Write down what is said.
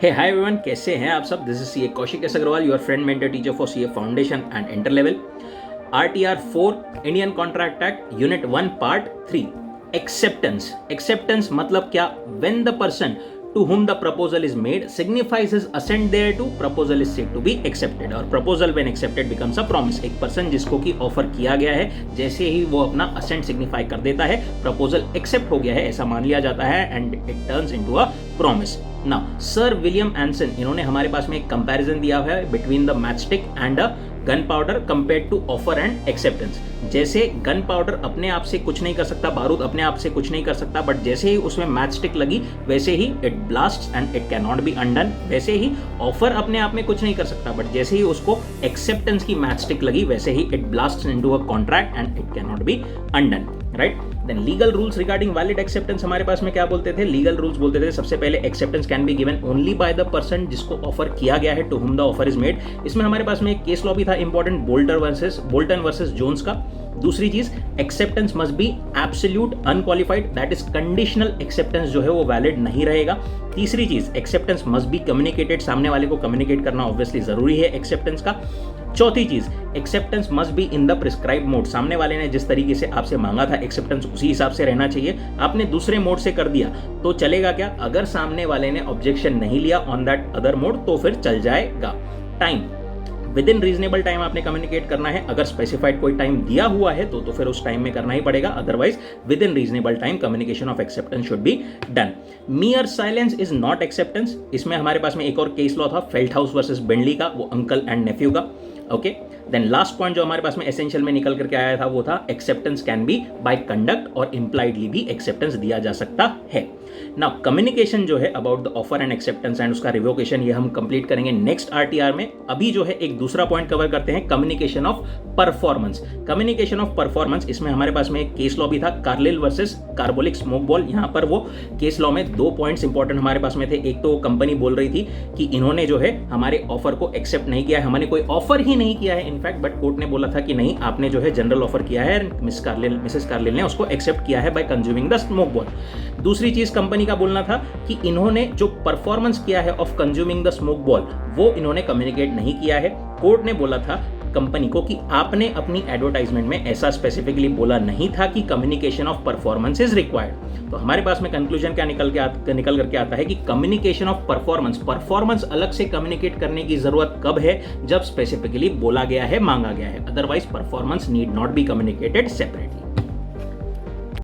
हे hi everyone, कैसे हैं आप सब। This is CA Kaushik S Agarwal, your friend mentor teacher for CA foundation and inter level. RTR 4 Indian contract act unit 1 part 3 acceptance. Acceptance मतलब क्या? When the person to whom the proposal is made signifies his assent thereto, proposal is said to be accepted। और proposal when accepted becomes a promise। एक person जिसको की offer किया गया है, जैसे ही वो अपना assent सिग्निफाई कर देता है, proposal accept हो गया है ऐसा मान लिया जाता है and it turns into a promise। Now, sir William Anson इन्होंने हमारे पास में एक कंपैरिजन दिया हुआ है between the matchstick and a gunpowder compare to offer and acceptance. जैसे गन पाउडर अपने आप से कुछ नहीं कर सकता, बारूद अपने आप से कुछ नहीं कर सकता, बट जैसे ही उसमें मैच स्टिक लगी वैसे ही it blasts and it can not be undone. वैसे ही ऑफर अपने आप में कुछ नहीं कर सकता, बट जैसे ही उसको एक्सेप्टेंस की मैच स्टिक लगी वैसे ही it blasts into a contract and it can not be undone, right. Then legal rules regarding valid acceptance हमारे पास में क्या बोलते थे? लीगल रूल्स बोलते थे सबसे पहले acceptance can be given only by the person जिसको ऑफर किया गया है, to whom the offer is made. इसमें हमारे पास में एक केस लॉ भी था इंपॉर्टेंट, बोल्टन वर्सेस जोन्स का। दूसरी चीज, acceptance must be absolute unqualified, that is conditional acceptance जो है वो वैलिड नहीं रहेगा। तीसरी चीज, एक्सेप्टेंस मस्ट बी कम्युनिकेटेड, सामने वाले को कम्युनिकेट करना ऑब्वियसली जरूरी है एक्सेप्टेंस का। चौथी चीज, acceptance must be in the prescribe mode, सामने वाले ने जिस तरीके से आपसे मांगा था एक्सेप्टेंस उसी हिसाब से रहना चाहिए। आपने दूसरे मोड से कर दिया तो चलेगा क्या? अगर सामने वाले ने ऑब्जेक्शन नहीं लिया ऑन दैट अदर मोड तो फिर चल जाएगा। Time, with in reasonable time आपने कम्युनिकेट करना है। अगर स्पेसिफाइड कोई टाइम दिया हुआ है तो फिर उस टाइम में करना ही पड़ेगा, otherwise with in reasonable time communication of acceptance should be done. मियर silence is not acceptance. इसमें हमारे पास में एक और केस लॉ था फेल्ट हाउस वर्सेस बेंडली का, वो अंकल एंड नेफ्यू का। ओके, देन लास्ट पॉइंट जो हमारे पास में एसेंशियल में निकल करके आया था वो था acceptance can be by conduct और इंप्लाइडली भी एक्सेप्टेंस दिया जा सकता है। नाउ कम्युनिकेशन जो है about the offer and acceptance and उसका रिवोकेशन, ये हम कंप्लीट करेंगे नेक्स्ट आरटीआर में। अभी जो है एक दूसरा पॉइंट कवर करते हैं, communication of performance. Communication of performance, इसमें हमारे पास में एक केस लॉ भी था Carlill versus carbolic smoke ball. यहाँ पर वो केस लॉ में दो पॉइंट्स इंपॉर्टेंट हमारे पास में थे। एक तो कंपनी बोल रही थी कि इन्होंने जो है हमारे ऑफर को एक्सेप्ट नहीं किया है, हमने कोई ऑफर ही नहीं किया है इनफैक्ट, बट कोर्ट ने बोला था कि नहीं, आपने जो है जनरल ऑफर किया है, मिसेस कार्लिल ने उसको एक्सेप्ट किया है bye consuming the smoke ball. दूसरी चीज कंपनी का बोलना था कि इन्होंने जो परफॉर्मेंस किया है of consuming the smoke ball वो इन्होंने कम्युनिकेट नहीं किया है। कोर्ट ने बोला था कंपनी को कि आपने अपनी एडवर्टाइजमेंट में ऐसा स्पेसिफिकली बोला नहीं था कि communication of performance is required. तो हमारे पास में कंक्लूजन क्या निकल करके आता है कि कम्युनिकेशन ऑफ परफॉर्मेंस अलग से कम्युनिकेट करने की जरूरत कब है? जब स्पेसिफिकली बोला गया है, मांगा गया है, otherwise performance need not be communicated separately.